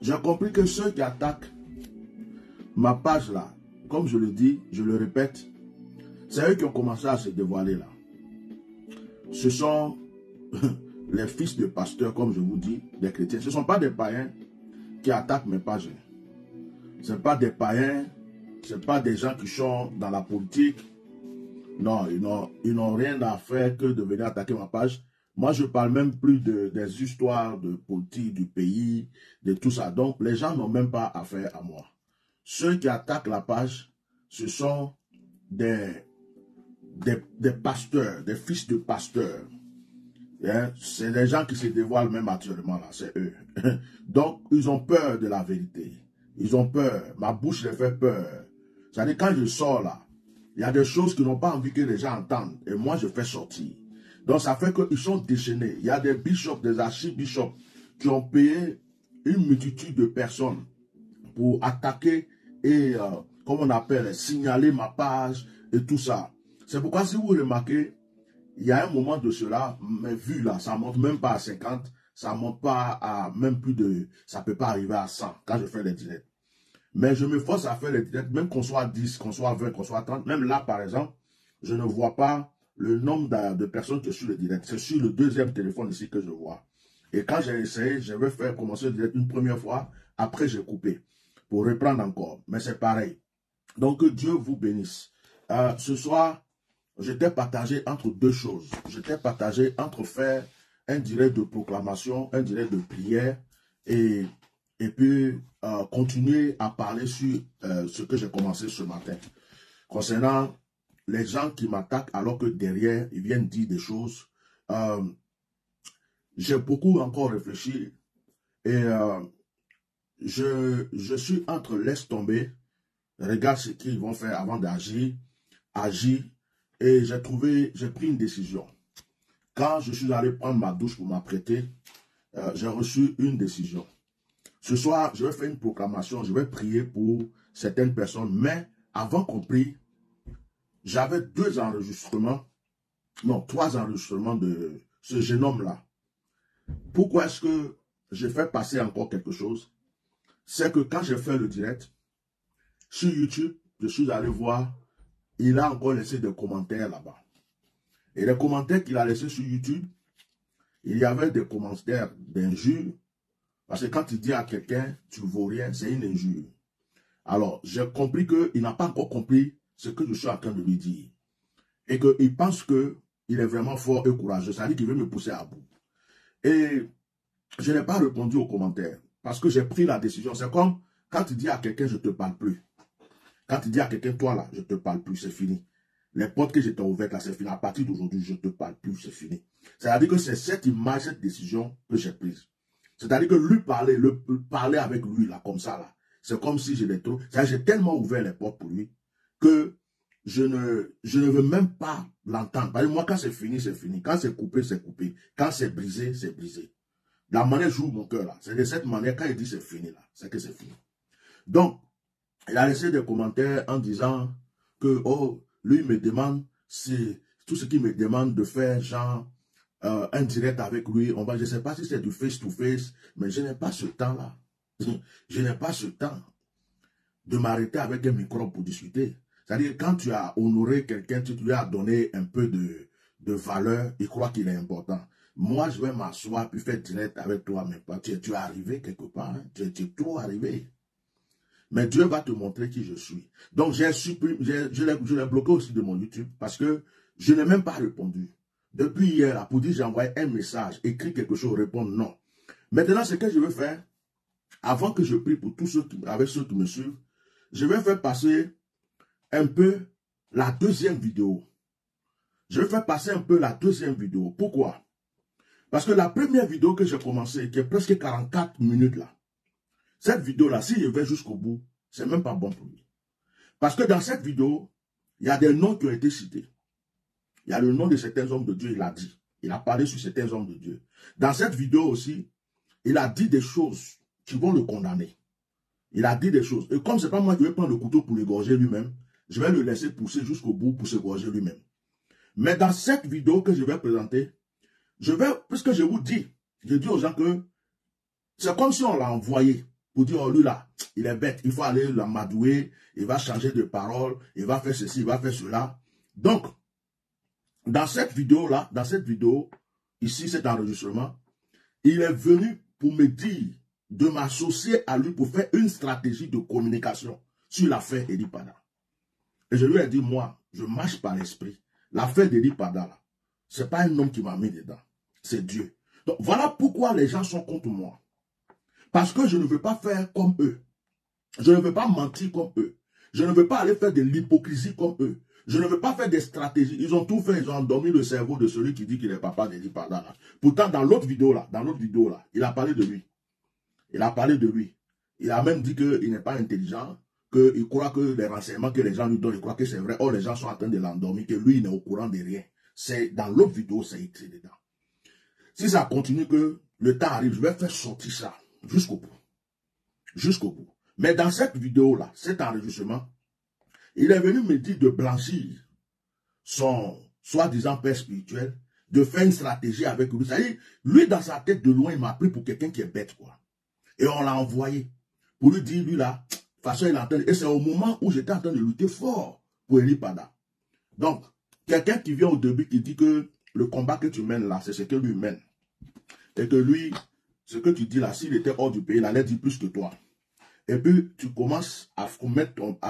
J'ai compris que ceux qui attaquent ma page là, comme je le dis, je le répète, c'est eux qui ont commencé à se dévoiler là. Ce sont les fils de pasteurs, comme je vous dis, des chrétiens. Ce ne sont pas des païens qui attaquent mes pages. Ce ne sont pas des païens, ce ne sont pas des gens qui sont dans la politique. Non, ils n'ont rien à faire que de venir attaquer ma page. Moi, je ne parle même plus des histoires de politique, du pays, de tout ça. Donc, les gens n'ont même pas affaire à moi. Ceux qui attaquent la page, ce sont des pasteurs, des fils de pasteurs. Hein? C'est des gens qui se dévoilent même actuellement, là, c'est eux. Donc, ils ont peur de la vérité. Ils ont peur. Ma bouche les fait peur. C'est-à-dire, quand je sors là, il y a des choses qu'ils n'ont pas envie que les gens entendent. Et moi, je fais sortir. Donc, ça fait qu'ils sont déchaînés. Il y a des bishops, des archibishops qui ont payé une multitude de personnes pour attaquer et, comme on appelle, signaler ma page et tout ça. C'est pourquoi, si vous remarquez, il y a un moment de cela, mes vues là, ça ne monte même pas à 50, ça ne monte pas à même plus de, ça ne peut pas arriver à 100 quand je fais les directs. Mais je me force à faire les directs, même qu'on soit 10, qu'on soit 20, qu'on soit 30. Même là, par exemple, je ne vois pas le nombre de personnes qui sont sur le direct. C'est sur le deuxième téléphone ici que je vois. Et quand j'ai essayé, je vais faire commencer le direct une première fois, après j'ai coupé pour reprendre encore. Mais c'est pareil. Donc, que Dieu vous bénisse. Ce soir, je t'ai partagé entre deux choses. Je t'ai partagé entre faire un direct de proclamation, un direct de prière et puis continuer à parler sur ce que j'ai commencé ce matin. Concernant les gens qui m'attaquent alors que derrière, ils viennent dire des choses. J'ai beaucoup encore réfléchi et je suis entre laisse tomber, regarde ce qu'ils vont faire avant d'agir, agir. Et j'ai pris une décision. Quand je suis allé prendre ma douche pour m'apprêter, j'ai reçu une décision. Ce soir, je vais faire une proclamation, je vais prier pour certaines personnes. Mais avant qu'on prie, j'avais 3 enregistrements de ce jeune homme-là. Pourquoi est-ce que j'ai fait passer encore quelque chose? C'est que quand j'ai fait le direct, sur YouTube, je suis allé voir, il a encore laissé des commentaires là-bas. Et les commentaires qu'il a laissés sur YouTube, il y avait des commentaires d'injures. Parce que quand il dit à quelqu'un, tu ne vaux rien, c'est une injure. Alors, j'ai compris qu'il n'a pas encore compris ce que je suis en train de lui dire. Et qu'il pense qu'il est vraiment fort et courageux. Ça veut dire qu'il veut me pousser à bout. Et je n'ai pas répondu aux commentaires. Parce que j'ai pris la décision. C'est comme quand tu dis à quelqu'un, je ne te parle plus. Quand tu dis à quelqu'un, toi là, je ne te parle plus, c'est fini. Les portes que j'étais ouvertes là, c'est fini. À partir d'aujourd'hui, je ne te parle plus, c'est fini. C'est-à-dire que c'est cette image, cette décision que j'ai prise. C'est-à-dire que lui parler avec lui là, comme ça là, c'est comme si je l'ai trop... J'ai tellement ouvert les portes pour lui que je ne veux même pas l'entendre. Parce que moi, quand c'est fini, c'est fini. Quand c'est coupé, c'est coupé. Quand c'est brisé, c'est brisé. La manière joue mon cœur là. C'est de cette manière, quand il dit c'est fini là, c'est que c'est fini. Donc, il a laissé des commentaires en disant que, oh, lui me demande, c'est tout ce qu'il me demande de faire, genre, un direct avec lui. Je ne sais pas si c'est du face-to-face, mais je n'ai pas ce temps-là. Je n'ai pas ce temps de m'arrêter avec un micro pour discuter. C'est-à-dire, quand tu as honoré quelqu'un, tu lui as donné un peu de valeur, il croit qu'il est important. Moi, je vais m'asseoir puis faire direct avec toi, mais pas. Tu es arrivé quelque part, hein? Tu es trop arrivé. Mais Dieu va te montrer qui je suis. Donc, je l'ai bloqué aussi de mon YouTube parce que je n'ai même pas répondu. Depuis hier, pour dire j'ai envoyé un message, écrit quelque chose, répondre non. Maintenant, ce que je veux faire, avant que je prie pour tous ceux qui me suivent, je vais faire passer un peu la deuxième vidéo. Je vais faire passer un peu la deuxième vidéo. Pourquoi? Parce que la première vidéo que j'ai commencé, qui est presque 44 minutes là, cette vidéo-là, si je vais jusqu'au bout, c'est même pas bon pour lui. Parce que dans cette vidéo, il y a des noms qui ont été cités. Il y a le nom de certains hommes de Dieu, il a dit. Il a parlé sur certains hommes de Dieu. Dans cette vidéo aussi, il a dit des choses qui vont le condamner. Il a dit des choses. Et comme ce n'est pas moi qui vais prendre le couteau pour l'égorger lui-même, je vais le laisser pousser jusqu'au bout pour s'égorger lui-même. Mais dans cette vidéo que je vais présenter, puisque je vous dis, je dis aux gens que c'est comme si on l'a envoyé pour dire, oh lui là, il est bête, il faut aller l'amadouer, il va changer de parole, il va faire ceci, il va faire cela. Donc, dans cette vidéo-là, ici, cet enregistrement, il est venu pour me dire de m'associer à lui pour faire une stratégie de communication sur l'affaire Ely Pada. Et je lui ai dit, moi, je marche par l'esprit. L'affaire d'Ely Pada, là, ce n'est pas un homme qui m'a mis dedans, c'est Dieu. Donc, voilà pourquoi les gens sont contre moi. Parce que je ne veux pas faire comme eux. Je ne veux pas mentir comme eux. Je ne veux pas aller faire de l'hypocrisie comme eux. Je ne veux pas faire des stratégies. Ils ont tout fait. Ils ont endormi le cerveau de celui qui dit qu'il est papa d'Ely Pada. Pourtant, dans l'autre vidéo là, il a parlé de lui. Il a parlé de lui. Il a même dit qu'il n'est pas intelligent, qu'il croit que les renseignements que les gens lui donnent, il croit que c'est vrai. Or, les gens sont en train de l'endormir, que lui, il n'est au courant de rien. C'est dans l'autre vidéo, c'est écrit dedans. Si ça continue, que le temps arrive, je vais faire sortir ça jusqu'au bout. Jusqu'au bout. Mais dans cette vidéo-là, cet enregistrement, il est venu me dire de blanchir son soi-disant père spirituel, de faire une stratégie avec lui. Ça y est, lui, dans sa tête de loin, il m'a pris pour quelqu'un qui est bête, quoi. Et on l'a envoyé pour lui dire, lui là, de toute façon, il entend. Et c'est au moment où j'étais en train de lutter fort pour Ely Pada. Donc, quelqu'un qui vient au début, qui dit que le combat que tu mènes là, c'est ce que lui mène. Et que lui, ce que tu dis là, s'il était hors du pays, il allait dire plus que toi. Et puis, tu commences à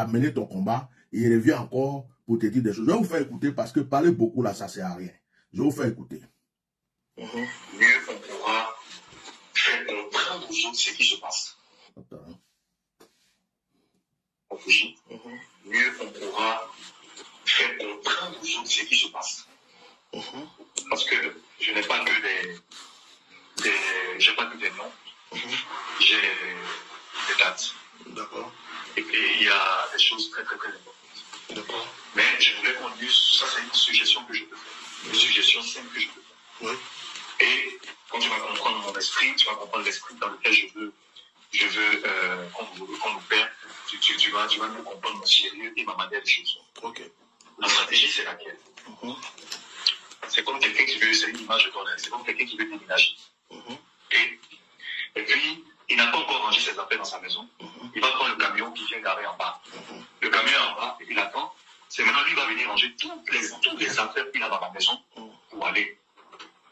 mener ton combat, et il revient encore pour te dire des choses. Je vais vous faire écouter parce que parler beaucoup là, ça ne sert à rien. Je vais vous faire écouter. Mieux on pourra faire comprendre aux autres ce qui se passe. Mieux on pourra faire comprendre aux autres ce qui se passe. Parce que je n'ai pas que j'ai pas que des noms. J'ai des dates. D'accord. Et puis il y a des choses très très très importantes. D'accord. Mais je voulais qu'on dise, ça c'est une suggestion que je peux faire. Une suggestion simple que je peux faire. Oui. Et quand tu vas comprendre mon esprit, tu vas comprendre l'esprit dans lequel je veux qu'on nous perd, tu vas mieux comprendre mon sérieux et ma manière de choses. Ok. La stratégie, c'est laquelle? C'est comme quelqu'un qui veut, c'est une image de ton aile, c'est comme quelqu'un qui veut déménager. Et puis, il n'a pas encore rangé ses affaires dans sa maison. Il va prendre le camion qui vient garer en bas. Le camion est en bas, et il attend. C'est maintenant lui qui va venir ranger toutes les affaires qu'il a dans la maison pour aller.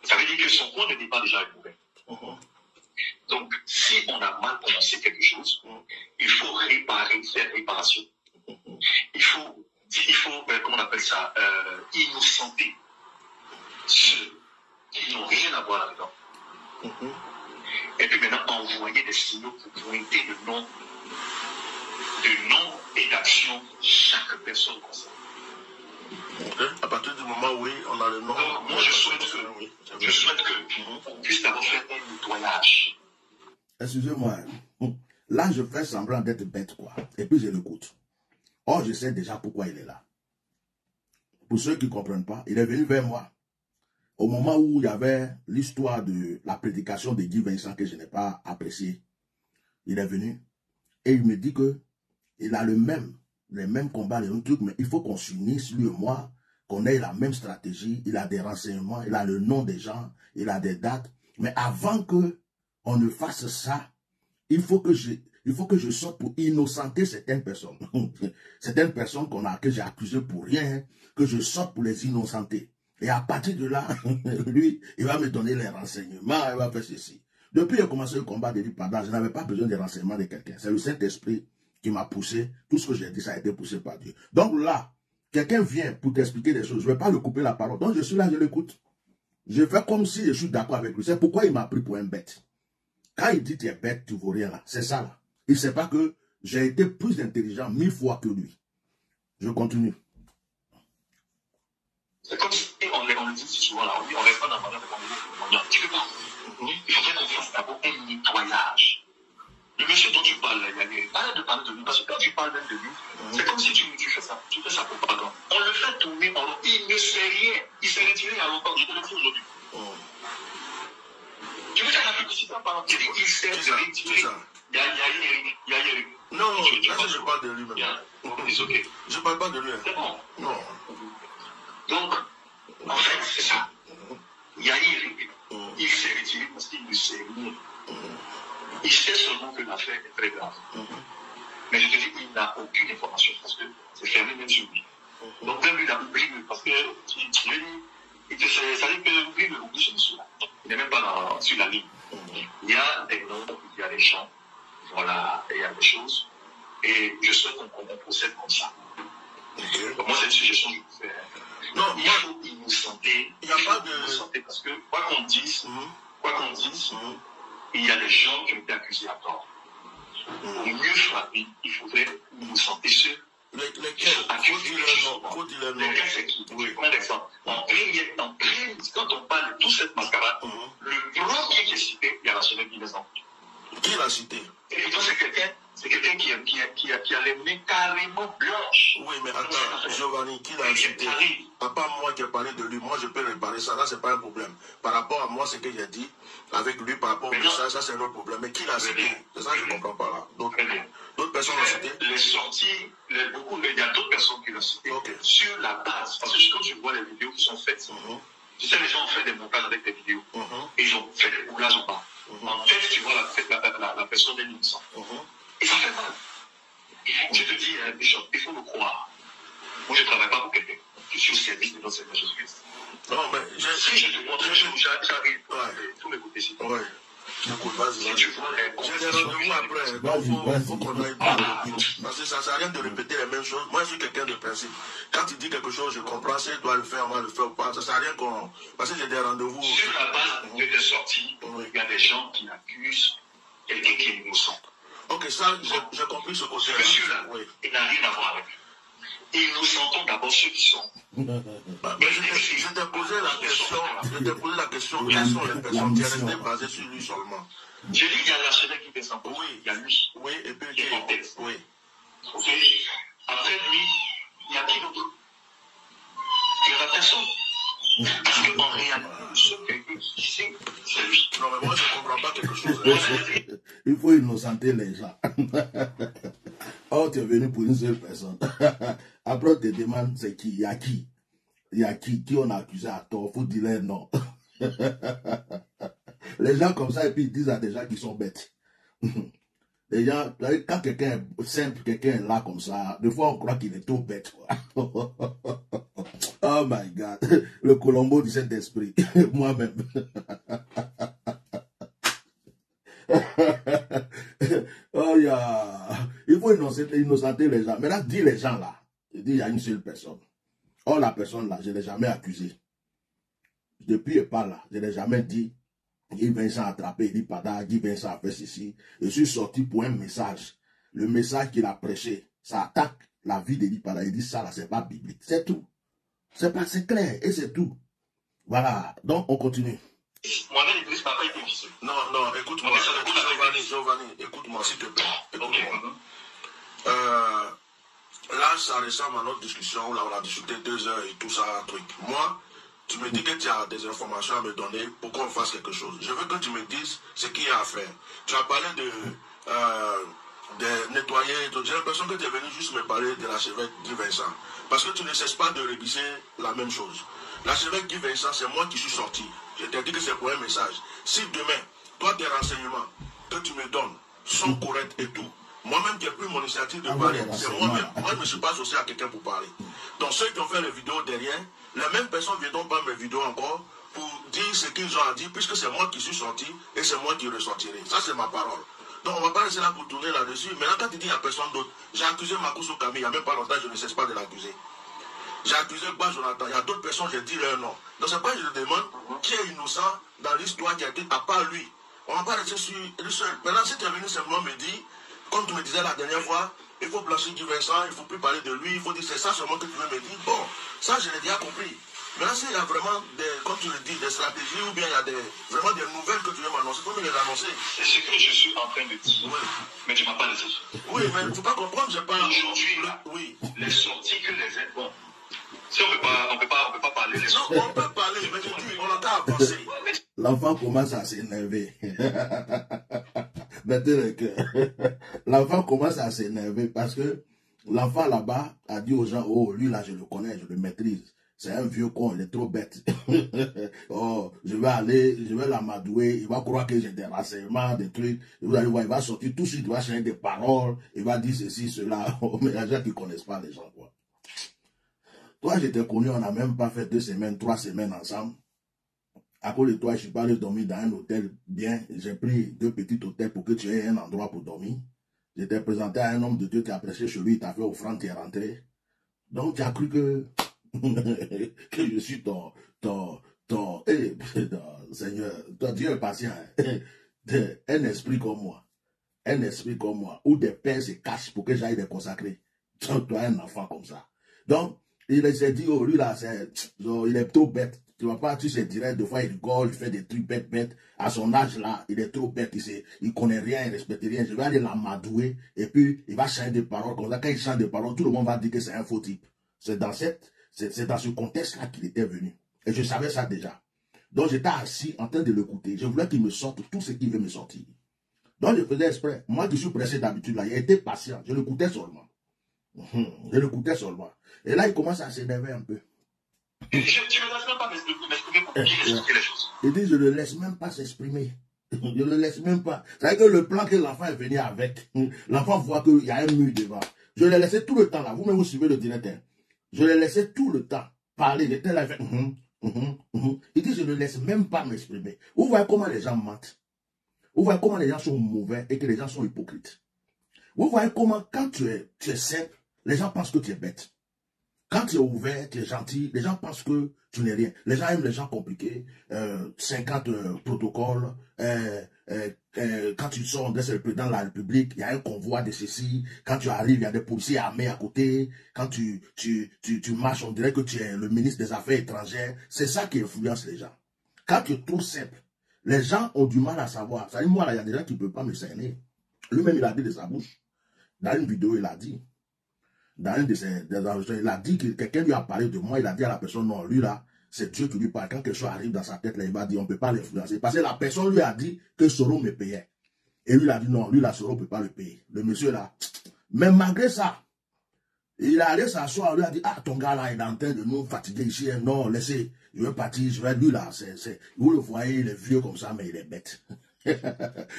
Ça veut dire que son point de départ déjà est mauvais. Donc, si on a mal commencé quelque chose, il faut réparer, faire réparation. Il faut comment on appelle ça, innocenter ceux qui n'ont rien à voir là-dedans. Et puis maintenant, envoyer des signaux pour pointer le nom et d'action de chaque personne concernée. À partir du moment où on a le nom. Donc, moi, je souhaite qu'on puisse d'abord faire un nettoyage. Excusez-moi. Là, je fais semblant d'être bête, quoi. Et puis, je l'écoute. Or, je sais déjà pourquoi il est là. Pour ceux qui ne comprennent pas, il est venu vers moi. Au moment où il y avait l'histoire de la prédication de Guy Vincent que je n'ai pas apprécié, il est venu et il me dit que il a les mêmes combats, les mêmes trucs, mais il faut qu'on s'unisse, lui et moi, qu'on ait la même stratégie. Il a des renseignements, il a le nom des gens, il a des dates. Mais avant que on ne fasse ça, il faut que je sorte pour innocenter certaines personnes. Certaines personnes que j'ai accusées pour rien, que je sorte pour les innocenter. Et à partir de là, lui, il va me donner les renseignements, il va faire ceci. Depuis qu'il a commencé le combat d'Ely Pada, je n'avais pas besoin des renseignements de quelqu'un. C'est le Saint-Esprit qui m'a poussé. Tout ce que j'ai dit, ça a été poussé par Dieu. Donc là, quelqu'un vient pour t'expliquer des choses. Je ne vais pas lui couper la parole. Donc je suis là, je l'écoute. Je fais comme si je suis d'accord avec lui. C'est pourquoi il m'a pris pour un bête. Quand il dit tu es bête, tu ne vaux rien là. C'est ça là. Il ne sait pas que j'ai été plus intelligent 1000 fois que lui. Je continue. C'est comme si on le dit souvent là, on reste pas dans la manière de tu ne peux pas. Il faut qu'on fasse d'abord un nettoyage. Le monsieur dont tu parles, arrête de parler de lui, parce que quand tu parles même de lui, c'est comme si tu fais ça, tu fais sa propagande. On le fait tourner en rond, il ne sait rien, il s'est retiré il y a longtemps, je te le dis aujourd'hui. Tu veux faire la publicité par exemple, il s'est retiré, il y a Eric. Non, là je parle de lui même. C'est ok. Je ne parle pas de lui. C'est bon. Non. Donc, en fait, c'est ça. Il y a Eric. Il s'est retiré parce qu'il ne sait rien. Il sait seulement que l'affaire est très grave. Mais je te dis, il n'a aucune information parce que c'est fermé même sur lui. Donc même lui, il a oublié parce que ça veut dire que lui, il oublie ce monsieur-là. Il n'est même pas sur la ligne. Il y a des noms, il y a des gens, voilà, et il y a des choses. Et je souhaite qu'on procède comme ça. Moi, c'est une suggestion que je vous fais. Non, il faut innocenter. Il n'y a pas de innocenter parce que, quoi qu'on dise, il y a des gens qui ont été accusés à tort. Pour mieux frapper, il faudrait innocenter ceux qui sont accusés. Lesquels c'est qui? Je prends l'exemple. En premier, quand on parle de toute cette mascarade, le premier qui est cité, il y a la semaine qui les a. Qui l'a cité? Et donc c'est quelqu'un qui a les mains carrément blanches. Oui, mais attends, Giovanni, qui l'a cité? À part moi qui ai parlé de lui, moi je peux réparer ça, là c'est pas un problème. Par rapport à moi, ce que j'ai dit, avec lui, par rapport au message, ça c'est un autre problème. Mais qui l'a cité? C'est ça que je ne comprends pas là. D'autres personnes l'ont cité? Les sorties, il y a d'autres personnes qui l'ont cité. Sur la base, parce que quand tu vois les vidéos qui sont faites, tu sais, les gens ont fait des montages avec des vidéos. Et ils ont fait des roulages au bas. En fait, tu vois la personne des innocents. Et ça fait mal. Je te dis, Bishop, il faut me croire. Moi, je ne travaille pas pour quelqu'un. Je suis au service de notre Seigneur Jésus-Christ. Non, mais si je te montre, j'arrive. Il faut m'écouter, s'il te plaît. Si tu vois j'ai des rendez-vous après. Il faut qu'on aille parce que ça ne sert à rien de répéter les mêmes choses. Moi, je suis quelqu'un de principe. Quand tu dis quelque chose, je comprends si je dois le faire, on va le faire ou pas. Ça ne sert à rien qu'on. Parce que j'ai des rendez-vous. Sur la base de tes sorties, il y a des gens qui accusent quelqu'un qui est innocent. Ok, ça, j'ai compris ce côté-là. Monsieur-là, il n'a rien à voir avec lui. Et nous sentons d'abord ceux qui sont. Je t'ai posé la question, quelles sont les personnes qui restent basées sur lui seulement? J'ai dit qu'il y a l'archevêque qui fait sans cause. Oui, il y a lui. Oui, et puis qui est en tête. Oui. Ok. Après lui, il y a qui d'autre? Il y a la personne. Parce qu'en réalité, ce quelqu'un qui disait, c'est lui. Non, mais moi, je ne comprends pas quelque chose. Il faut innocenter les gens. Oh, tu es venu pour une seule personne. Après, on te demande c'est qui, il y a qui? Il y a qui on a accusé à tort, il faut dire leur nom. Les gens comme ça, et puis ils disent à des gens qui sont bêtes. Les gens, quand quelqu'un est simple, quelqu'un est là comme ça, des fois on croit qu'il est trop bête. Oh my God, le Colombo du Saint-Esprit, moi-même. Oh, il faut innocenter les gens. Maintenant, dis les gens là. Il dit il y a une seule personne. Or, la personne là, je ne l'ai jamais accusée. Depuis il pas là, je ne l'ai jamais dit. Guy Vincent a attrapé, il dit Pada, Guy Vincent a fait ceci. Je suis sorti pour un message. Le message qu'il a prêché, ça attaque la vie de Guy Pada. Il dit ça là, c'est pas biblique. C'est tout. C'est clair et c'est tout. Voilà. Donc, on continue. Moi-même, l'Église n'a pas été visée. Non, écoute-moi. Giovanni, écoute-moi, s'il te plaît. Écoute-moi. Là, ça ressemble à notre discussion où là, on a discuté 2 heures et tout ça, truc. Moi, tu me dis que tu as des informations à me donner pour qu'on fasse quelque chose. Je veux que tu me dises ce qu'il y a à faire. Tu as parlé de nettoyer. J'ai l'impression que tu es venu juste me parler de l'archevêque Guy Vincent. Parce que tu ne cesses pas de réviser la même chose. L'archevêque Guy Vincent, c'est moi qui suis sorti. Je t'ai dit que c'est pour un message. Si demain, toi, tes renseignements que tu me donnes sont corrects et tout, moi-même qui ai pris mon initiative de parler, c'est moi-même. Moi, je ne me suis pas associé à quelqu'un pour parler. Donc, ceux qui ont fait les vidéos derrière, les mêmes personnes viendront pas mes vidéos encore pour dire ce qu'ils ont à dire, puisque c'est moi qui suis sorti et c'est moi qui ressortirai. Ça, c'est ma parole. Donc, on ne va pas rester là pour tourner là-dessus. Maintenant, quand tu dis qu'il n'y a personne d'autre, j'ai accusé Makosso Camille, il n'y a même pas longtemps, je ne cesse pas de l'accuser. J'ai accusé Bas Jonathan, il y a d'autres personnes, j'ai dit leur nom. Donc, c'est pas que je demande qui est innocent dans l'histoire qui a été, à part lui. On ne va pas rester sur lui seul. Maintenant, si tu es venu simplement me dire, comme tu me disais la dernière fois, il faut blanchir Guy Vincent, il ne faut plus parler de lui, il faut dire c'est ça seulement que tu veux me dire. Bon, ça je l'ai déjà compris. Maintenant, s'il y a vraiment, comme tu le dis, des stratégies ou bien il y a vraiment des nouvelles que tu veux m'annoncer, il faut me les annoncer. C'est ce que je suis en train de dire. Oui. Mais tu ne m'as pas dit. Oui, mais il ne faut pas comprendre, je parle. Aujourd'hui, là, oui. Les sorties que les aides, bon. Si on ne peut pas parler. Non, on peut parler, mais je dis, on entend avancer. L'enfant commence à s'énerver. Mettez le cœur. L'enfant commence à s'énerver parce que l'enfant là-bas a dit aux gens, oh, lui là, je le connais, je le maîtrise. c'est un vieux con, il est trop bête. Oh, je vais l'amadouer, il va croire que j'ai des renseignements, des trucs. Vous allez voir, il va sortir tout de suite, il va changer des paroles, il va dire ceci, cela. Mais il y a des gens qui ne connaissent pas les gens, quoi. Toi, j'étais connu, on n'a même pas fait 2 semaines, 3 semaines ensemble. À cause de toi, je suis pas allé dormir dans un hôtel bien. J'ai pris 2 petits hôtels pour que tu aies un endroit pour dormir. J'étais présenté à un homme de Dieu qui a prêché chez lui, il t'a fait offrande, tu es rentré. Donc, tu as cru que, que je suis Seigneur, toi, Dieu est patient. Un esprit comme moi. Un esprit comme moi. Où des pères se cachent pour que j'aille les consacrer. Toi, un enfant comme ça. Donc, il s'est dit, oh, lui là, il est trop bête. Tu vas pas, tu sais, direct, des fois, il rigole, il fait des trucs bêtes. À son âge là, il est trop bête, il connaît rien, il respecte rien. Je vais aller l'amadouer, et puis, il va changer des paroles. Comme ça, quand il change des paroles, tout le monde va dire que c'est un faux type. C'est dans ce contexte-là qu'il était venu. Et je savais ça déjà. Donc, j'étais assis, en train de l'écouter. Je voulais qu'il me sorte tout ce qu'il veut me sortir. Donc, je faisais exprès. Moi qui suis pressé d'habitude là, il était patient. Je l'écoutais seulement. Je l'écoutais seulement. Et là, il commence à s'énerver un peu. Tu ne me laisses même pas m'exprimer pour expliquer les choses. Il dit, je ne le laisse même pas s'exprimer. Je ne le laisse même pas. C'est-à-dire que le plan que l'enfant est venu avec, l'enfant voit qu'il y a un mur devant. Je l'ai laissé tout le temps là. Vous-même, vous suivez le directeur. Je l'ai laissé tout le temps parler. Il était là avec... Il dit, je ne laisse même pas m'exprimer. Vous voyez comment les gens mentent. Vous voyez comment les gens sont mauvais et que les gens sont hypocrites. Vous voyez comment, quand tu es simple, les gens pensent que tu es bête. Quand tu es ouvert, tu es gentil, les gens pensent que tu n'es rien. Les gens aiment les gens compliqués, 50 protocoles, quand tu sors, c'est le président de la République, il y a un convoi de ceci, quand tu arrives, il y a des policiers armés à côté, quand tu marches, on dirait que tu es le ministre des Affaires étrangères. C'est ça qui influence les gens. Quand tu es trop simple, les gens ont du mal à savoir. Ça dit, moi, là, il y a des gens qui ne peuvent pas me cerner. Lui-même, il a dit de sa bouche. Dans une vidéo, il a dit. Dans un de ses enregistrements, il a dit que quelqu'un lui a parlé de moi. Il a dit à la personne, non, lui là, c'est Dieu qui lui parle. Quand quelque chose arrive dans sa tête, là, il va dire, on ne peut pas l'influencer. Parce que la personne lui a dit que Soro me payait. Et lui, il a dit, non, lui là, Soro ne peut pas le payer. Le monsieur là. Mais malgré ça, il est allé s'asseoir, lui a dit, ah, ton gars là, il est en train de nous fatiguer ici. Non, laissez, je vais partir, je vais, lui là, vous le voyez, il est vieux comme ça, mais il est bête.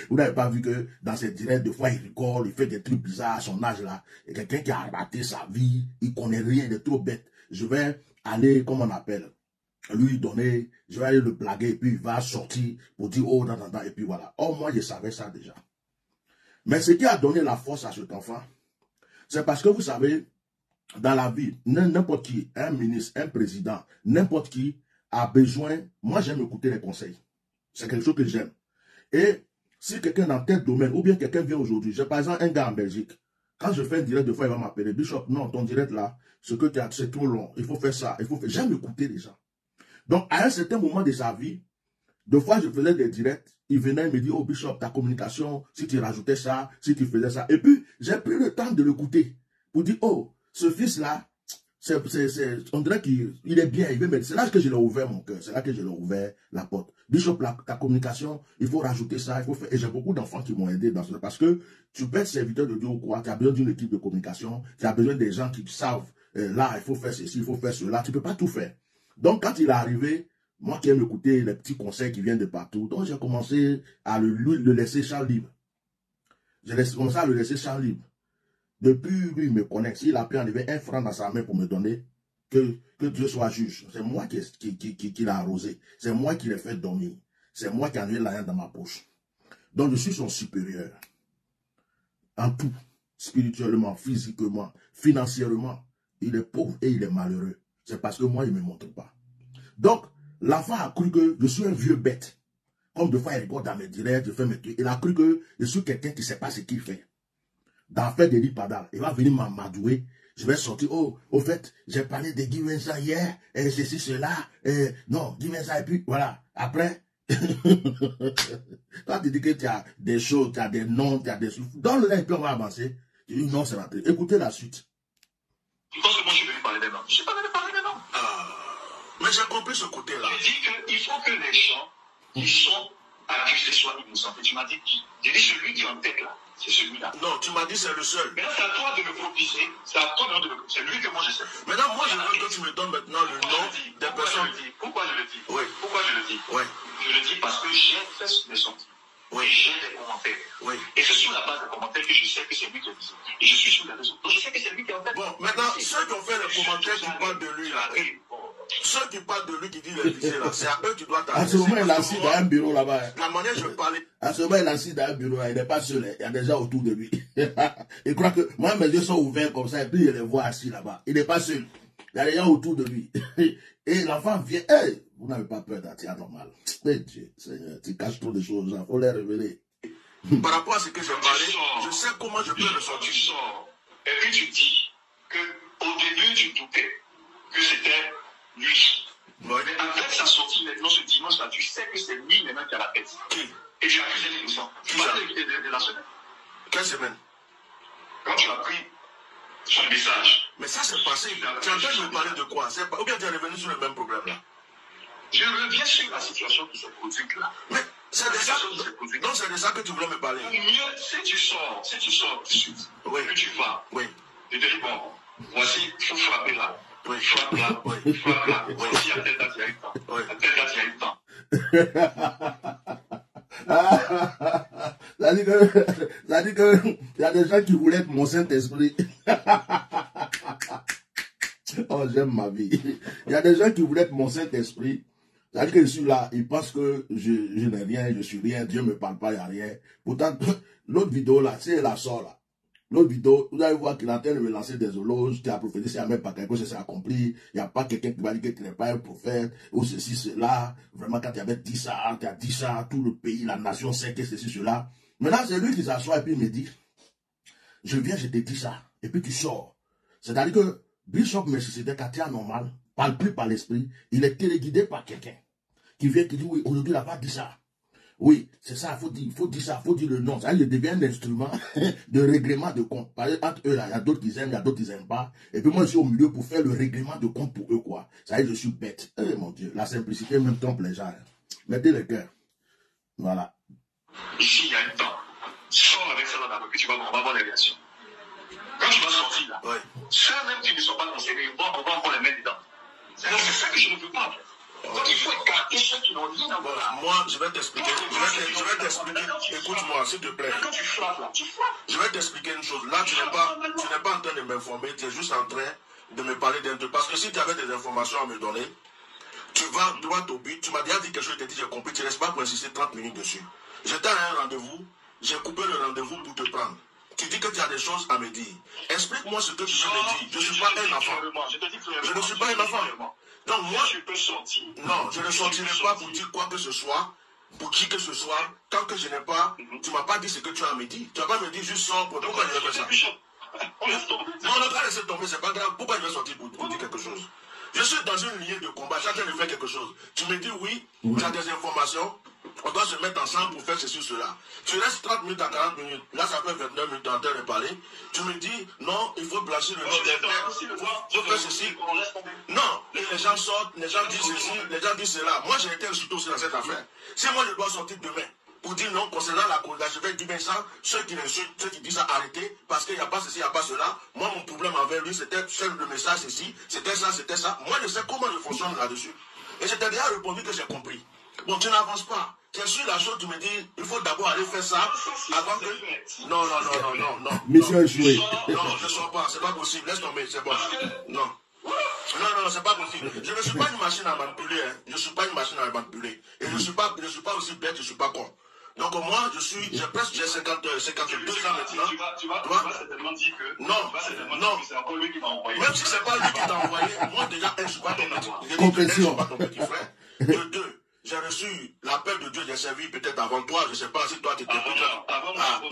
Vous n'avez pas vu que dans ses directs, des fois, il rigole, il fait des trucs bizarres à son âge là. Et quelqu'un qui a raté sa vie, il connaît rien, il est trop bête. Je vais aller, comme on appelle, lui donner, je vais aller le blaguer, et puis il va sortir pour dire, oh, et puis voilà. Oh, moi, je savais ça déjà. Mais ce qui a donné la force à cet enfant, c'est parce que vous savez, dans la vie, n'importe qui, un ministre, un président, n'importe qui a besoin, moi j'aime écouter les conseils. C'est quelque chose que j'aime. Et si quelqu'un dans tel domaine, ou bien quelqu'un vient aujourd'hui, j'ai par exemple un gars en Belgique, quand je fais un direct, des fois il va m'appeler, Bishop, non, ton direct là, ce que tu as, c'est trop long, il faut faire ça, il faut faire... J'aime écouter les gens. Donc à un certain moment de sa vie, deux fois je faisais des directs, il venait me dire, oh Bishop, ta communication, si tu rajoutais ça, si tu faisais ça. Et puis j'ai pris le temps de l'écouter, pour dire, oh, ce fils-là, on dirait qu'il est bien, il veut mettre. C'est là que je l'ai ouvert mon cœur, c'est là que je l'ai ouvert la porte. Bishop, ta communication, il faut rajouter ça, il faut faire. Et j'ai beaucoup d'enfants qui m'ont aidé dans cela. Parce que tu peux être serviteur de Dieu ou quoi, tu as besoin d'une équipe de communication, tu as besoin des gens qui savent, là, il faut faire ceci, il faut faire cela, tu ne peux pas tout faire. Donc, quand il est arrivé, moi qui aime écouter les petits conseils qui viennent de partout, donc j'ai commencé à le laisser champ libre. J'ai commencé à le laisser champ libre. Depuis, lui, il me connaît. S'il a pu enlever 1 franc dans sa main pour me donner, que Dieu soit juge. C'est moi qui l'a arrosé. C'est moi qui l'ai fait dormir. C'est moi qui ai enlevé l'argent dans ma poche. Donc, je suis son supérieur. En tout. Spirituellement, physiquement, financièrement. Il est pauvre et il est malheureux. C'est parce que moi, il ne me montre pas. Donc, l'enfant a cru que je suis un vieux bête. Comme des fois, il regarde dans mes directs, je fais mes trucs. Il a cru que je suis quelqu'un qui ne sait pas ce qu'il fait. Dans faire des ripadales, il va venir m'amadouer. Je vais sortir, oh, au fait, j'ai parlé de Guy Vincent hier, et ceci, cela, non, Guy Vincent, et puis, voilà, après, toi, tu dis que tu as des choses, tu as des noms, tu as des souffles, dans le lait, puis on va avancer, tu dis non, c'est raté. Écoutez la suite. Tu penses que moi, je suis venu parler des noms? Je suis pas venu parler des noms. Mais j'ai compris ce côté-là. Je dis qu'il faut que les gens qui sont accusé soit innocent. Et tu m'as dit, j'ai dit celui qui est en tête là, c'est celui-là. Non, tu m'as dit c'est le seul. Maintenant, c'est à toi de me propiser. C'est à toi de me propiser. C'est lui que moi je sais. Maintenant, moi je veux que tu me donnes maintenant le nom des personnes. Pourquoi je le dis? Oui. Pourquoi je le dis? Oui. Je le dis parce que j'ai fait mes sorties. Oui, j'ai des commentaires. Oui. Et c'est sur la base des commentaires que je sais que c'est lui qui a dit. Et je suis sur la raison. Donc je sais que c'est lui qui a fait. Bon, maintenant, ceux qui ont fait les commentaires qui parlent de lui là, ceux qui parlent de lui qui disent les visées là, c'est à eux que tu dois t'arrêter. À ce moment, il est assis dans un bureau là-bas. La manière dont je parlais. À ce moment, il est assis dans un bureau là, il n'est pas seul, il y a des gens autour de lui. Il croit que moi, mes yeux sont ouverts comme ça, et puis il les voit assis là-bas. Il n'est pas seul. Il y a des gens autour de lui. Et l'enfant vient, hey, vous n'avez pas peur d'être normal. Mais Dieu, Seigneur, tu caches trop de choses, il faut les révéler. Par rapport à ce que j'ai parlé, je sais comment je peux le sortir. Tu sors, et puis tu dis que au début tu doutais que c'était lui. Ouais. Mais avec sa sortie maintenant ce dimanche là, tu sais que c'est lui maintenant qui a la tête. Qui? Et tu as accusé l'innocent. Tu m'as dit de la semaine. Quelle semaine? Quand tu as pris son message. Mais ça c'est passé. Tu es en train de me parler de quoi? Ou bien tu es revenu sur le même problème là? Je reviens sur la situation qui s'est produite là. Mais c'est de ça. Non, c'est de ça que tu voulais me parler. Mieux, si tu sors tout de suite, oui. Que tu vas, oui. Je te dis, bon, voici, il faut frapper là. Oui. Frappe là, oui. Frappe là. Voici, à telle date, il y a eu le temps. Oui. À telle date, il y a eu le temps. Ça dit que il y a des gens qui voulaient être mon Saint-Esprit. Oh, j'aime ma vie. Il y a des gens qui voulaient être mon Saint-Esprit. C'est-à-dire que je suis là, ils pensent que je n'ai rien, je suis rien, Dieu ne me parle pas, il n'y a rien. Pourtant, l'autre vidéo là, c'est la sort là. L'autre vidéo, vous allez voir qu'il est en train de me lancer des éloges, tu as prophétisé, il n'y a même pas quelque chose qui s'est accompli, il n'y a pas quelqu'un qui va dire que tu n'es pas un prophète, ou ceci, cela. Vraiment, quand tu avais dit ça, tu as dit ça, tout le pays, la nation sait que ceci, cela. Maintenant, c'est lui qui s'assoit et puis il me dit, je viens, je te dis ça, et puis tu sors. C'est-à-dire que Bishop Melchisedec, quand tu es anormal, parle plus par l'esprit, il est téléguidé par quelqu'un qui vient, qui dit, oui, aujourd'hui, il n'a pas dit ça. Oui, c'est ça, il faut dire ça, il faut dire le nom. Ça, il devient un instrument de règlement de compte. Par exemple, entre eux, là, il y a d'autres qui aiment, il y a d'autres qui n'aiment pas. Et puis moi, je suis au milieu pour faire le règlement de compte pour eux, quoi. Ça y est, je suis bête. Eh, mon Dieu, la simplicité même trompe les gens. Mettez le cœur. Voilà. Ici, il y a un temps. Sors avec ça dans la rue, puis on va voir les réactions. Quand tu vas sortir, là, ceux-mêmes qui ne sont pas concernés, on va encore les mettre dedans. C'est ça que je ne veux pas. Donc il faut écarter ceux qui n'ont rien à voir. Moi, je vais t'expliquer. Je vais t'expliquer. Écoute-moi, s'il te plaît. Quand tu frappes là, tu frappes. Je vais t'expliquer une chose. Là, tu n'es pas en train de m'informer, tu es juste en train de me parler d'un truc. Parce que si tu avais des informations à me donner, tu vas droit au but. Tu m'as déjà dit quelque chose, je t'ai dit, j'ai compris. Tu ne restes pas pour insister 30 minutes dessus. J'étais à un rendez-vous, j'ai coupé le rendez-vous pour te prendre. Tu dis que tu as des choses à me dire. Explique-moi ce que tu veux me dire. Je ne suis pas un enfant. Je ne suis pas un enfant. Donc moi, je peux sortir. Non, je ne sortirai pas pour dire quoi que ce soit, pour qui que ce soit, tant que je n'ai pas, tu ne m'as pas dit ce que tu as à me dire. Tu n'as pas me dit juste sors pour pourquoi je vais faire ça. On laisse tomber. Non, on va laisser tomber, c'est pas grave. Pourquoi je vais sortir pour dire quelque chose? Je suis dans une ligne de combat, je suis en train de faire quelque chose. Tu me dis oui, tu as des informations, on doit se mettre ensemble pour faire ceci, cela. Tu restes 30 minutes à 40 minutes, là ça fait 29 minutes en train de parler. Tu me dis non, il faut blanchir le nom des pères, il faut faire ceci. Non, les gens sortent, les gens disent ceci, les gens disent cela. Moi j'ai été insulté aussi dans cette affaire. Si moi je dois sortir demain pour dire non concernant la Colda, je vais dire bien ça, ceux qui l'insultent, ceux qui disent ça, arrêtez, parce qu'il n'y a pas ceci, il n'y a pas cela. Moi mon problème avec lui, c'était seul le message ceci, c'était ça, c'était ça. Moi je sais comment je fonctionne là-dessus. Et je t'ai déjà répondu que j'ai compris. Bon, tu n'avances pas. Tu suis la chose, tu me dis, il faut d'abord aller faire ça avant que... Non. Mission échouée. Non, je ne sors pas, c'est pas possible. Laisse tomber, c'est bon. Non, c'est pas possible. Je ne suis pas une machine à manipuler. Hein. Je ne suis pas une machine à manipuler. Et je ne suis pas aussi bête, je ne suis pas con. Donc moi, j'ai 52 ans maintenant. Tu vas certainement dire que... Non. C'est encore lui qui m'a envoyé. Même si ce n'est pas lui qui t'a envoyé, moi déjà, je ne suis pas ton petit frère. De deux, j'ai reçu l'appel de Dieu, j'ai servi peut-être avant toi, je ne sais pas si toi tu étais peut-être...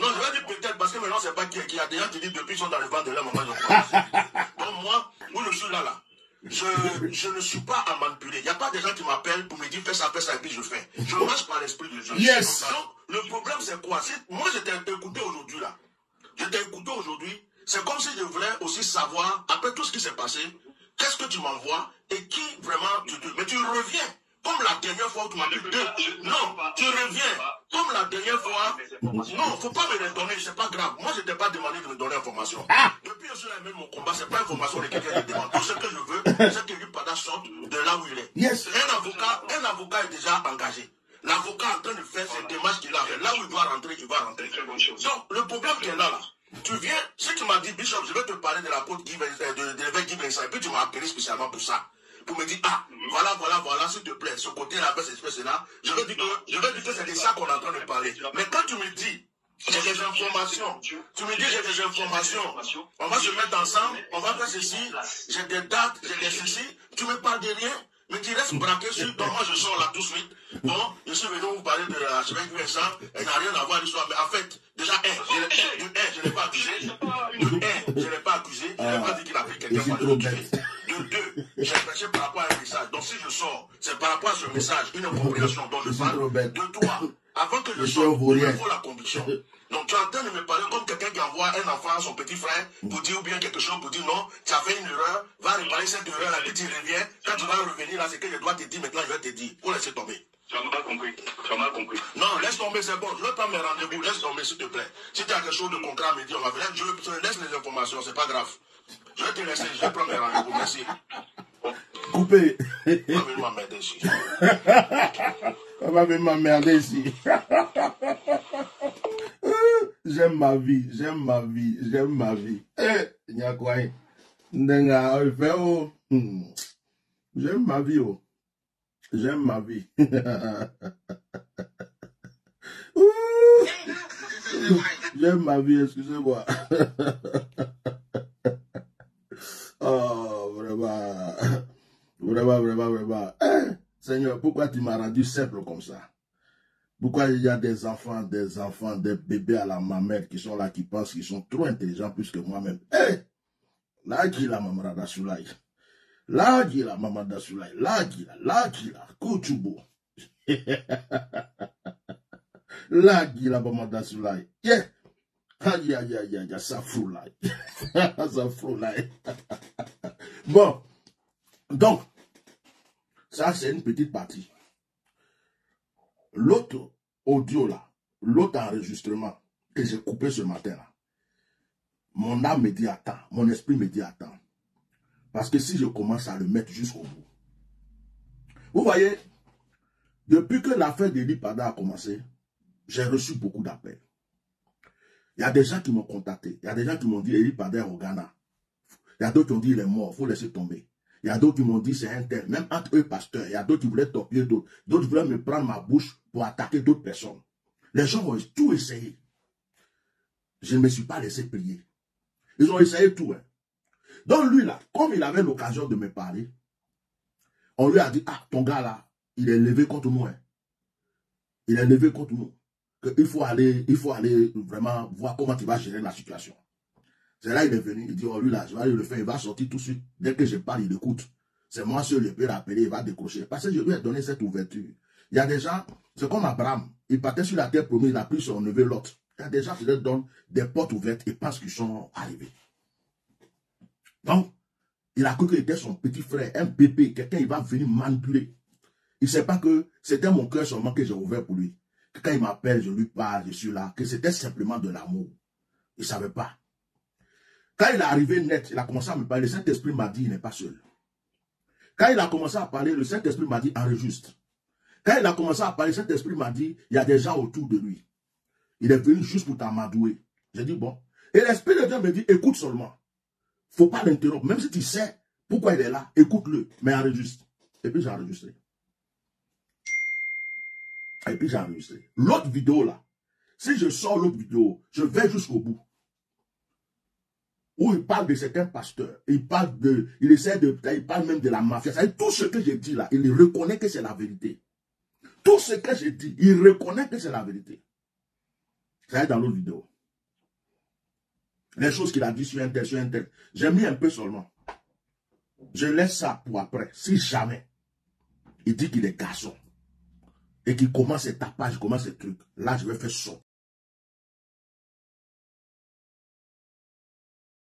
Non, je vais dire peut-être parce que maintenant c'est pas qui a déjà te dit depuis qu'ils sont dans le ventre de leur maman, je crois. Donc moi, où je suis là, je ne suis pas à manipuler. Il n'y a pas des gens qui m'appellent pour me dire fais ça, et puis je fais. Je marche par l'esprit de Dieu. Yes. Donc le problème c'est quoi? Moi je t'ai écouté aujourd'hui là. C'est comme si je voulais aussi savoir, après tout ce qui s'est passé, qu'est-ce que tu m'envoies et qui vraiment tu dis. Mais tu reviens comme la dernière fois où tu m'as dit non, tu reviens. Comme la dernière fois, non, faut pas me les donner, c'est pas grave. Moi, je t'ai pas demandé de me donner information. Depuis que je l'ai mis mon combat, c'est pas information de quelqu'un qui demande. Tout ce que je veux, c'est que lui Pada sorte de là où il est. Yes. Un avocat est déjà engagé. L'avocat est en train de faire ses démarches qu'il a fait. Là où il doit rentrer, il va rentrer. Donc, le problème qui est là, tu viens, si tu m'as dit, Bishop, je vais te parler de l'apôtre de l'évêque Guy Vincent, et puis tu m'as appelé spécialement pour ça. Pour me dire, voilà, s'il te plaît, ce côté-là, cette espèce-là, je vais dire que c'est de ça qu'on est en train de parler. Mais quand tu me dis, j'ai des informations, on va se mettre ensemble, on va faire ceci, j'ai des dates, j'ai des ceci, tu me parles de rien, mais tu restes braqué sur, donc moi je sors là tout de suite. Bon, je suis venu vous parler de la semaine Vincent, elle n'a rien à voir l'histoire, mais en fait, déjà, je ne l'ai pas accusé, je ne l'ai pas accusé, je n'ai pas dit qu'il a pris quelqu'un pour le tuer. De deux, j'ai prêché par rapport à un message. Donc si je sors, c'est par rapport à ce message, une compréhension dont je parle. De toi, avant que je sorte, il me faut la conviction. Donc tu es en train de me parler comme quelqu'un qui envoie un enfant à son petit frère pour dire ou bien quelque chose, pour dire non, tu as fait une erreur, va réparer cette erreur, là, puis tu reviens. Quand tu vas revenir là, c'est que je dois te dire maintenant, je vais te dire. Faut laisser tomber. Tu as mal compris. Non, laisse tomber, c'est bon. Je veux pas me rendez-vous, laisse tomber, s'il te plaît. Si tu as quelque chose de concret à me dire, on va venir. Je te laisse les informations, c'est pas grave. Je vais te laisser, je vais prendre mes rendez-vous, merci. Coupé. On va venir m'emmerder ici. On va venir m'emmerder ici. J'aime ma vie. Eh, il y a quoi? N'enga, il fait oh. J'aime ma vie, oh. J'aime ma vie. J'aime ma vie, excusez-moi. Oh, vraiment. Eh, Seigneur, pourquoi tu m'as rendu simple comme ça? Pourquoi il y a des enfants, des bébés à la mamelle qui sont là, qui pensent qu'ils sont trop intelligents plus que moi-même? Eh, là, qui la maman d'Assoulaï? Là, qui la maman d'Assoulaï? Là, qui la, Kouchoubo. Là, qui la maman d'Assoulaï? Yeah. Aïe, ça fout là. Ça fout là. Bon, donc, ça c'est une petite partie. L'autre audio là, l'autre enregistrement que j'ai coupé ce matin là, mon âme me dit attends, mon esprit me dit attends. Parce que si je commence à le mettre jusqu'au bout. Vous voyez, depuis que l'affaire d'Eli Pada a commencé, j'ai reçu beaucoup d'appels. Il y a des gens qui m'ont contacté. Il y a des gens qui m'ont dit Eli Pada est au Ghana. Il y a d'autres qui ont dit il est mort, il faut laisser tomber. Il y a d'autres qui m'ont dit c'est un tel. Même entre eux, pasteurs, il y a d'autres qui voulaient torpiller d'autres. D'autres voulaient me prendre ma bouche pour attaquer d'autres personnes. Les gens ont tout essayé. Je ne me suis pas laissé prier. Ils ont essayé tout. Hein. Donc lui là, comme il avait l'occasion de me parler, on lui a dit, ah, ton gars là, il est levé contre nous. Hein. Il est levé contre nous. Il faut aller vraiment voir comment tu vas gérer la situation. C'est là il est venu, il dit, oh lui là, je vais aller le faire, il va sortir tout de suite. Dès que je parle, il écoute. C'est moi seul, je peux l'appeler, il va décrocher. Parce que je lui ai donné cette ouverture. Il y a des gens, c'est comme Abraham, il partait sur la terre promise, il a pris son neveu Lot. Il y a des gens qui leur donnent des portes ouvertes et pensent qu'ils sont arrivés. Donc, il a cru qu'il était son petit frère, un bébé, quelqu'un, il va venir manipuler. Il ne sait pas que c'était mon cœur seulement que j'ai ouvert pour lui. Que quand il m'appelle, je lui parle, je suis là, que c'était simplement de l'amour. Il ne savait pas. Quand il est arrivé net, il a commencé à me parler, le Saint-Esprit m'a dit, il n'est pas seul. Quand il a commencé à parler, le Saint-Esprit m'a dit, enregistre. Quand il a commencé à parler, le Saint-Esprit m'a dit, il y a des gens autour de lui. Il est venu juste pour t'amadouer. J'ai dit, bon. Et l'Esprit de Dieu me dit, écoute seulement. Il ne faut pas l'interrompre. Même si tu sais pourquoi il est là, écoute-le, mais enregistre. Et puis j'ai enregistré. L'autre vidéo là, si je sors l'autre vidéo, je vais jusqu'au bout. Où il parle de certains pasteurs, il parle même de la mafia. Ça veut dire, tout ce que j'ai dit là, il reconnaît que c'est la vérité. Tout ce que j'ai dit, il reconnaît que c'est la vérité. Ça est dans l'autre vidéo. Les choses qu'il a dit sur un tel. J'ai mis un peu seulement. Je laisse ça pour après. Si jamais il dit qu'il est garçon et qu'il commence ses tapages, commence ses trucs, là je vais faire sortir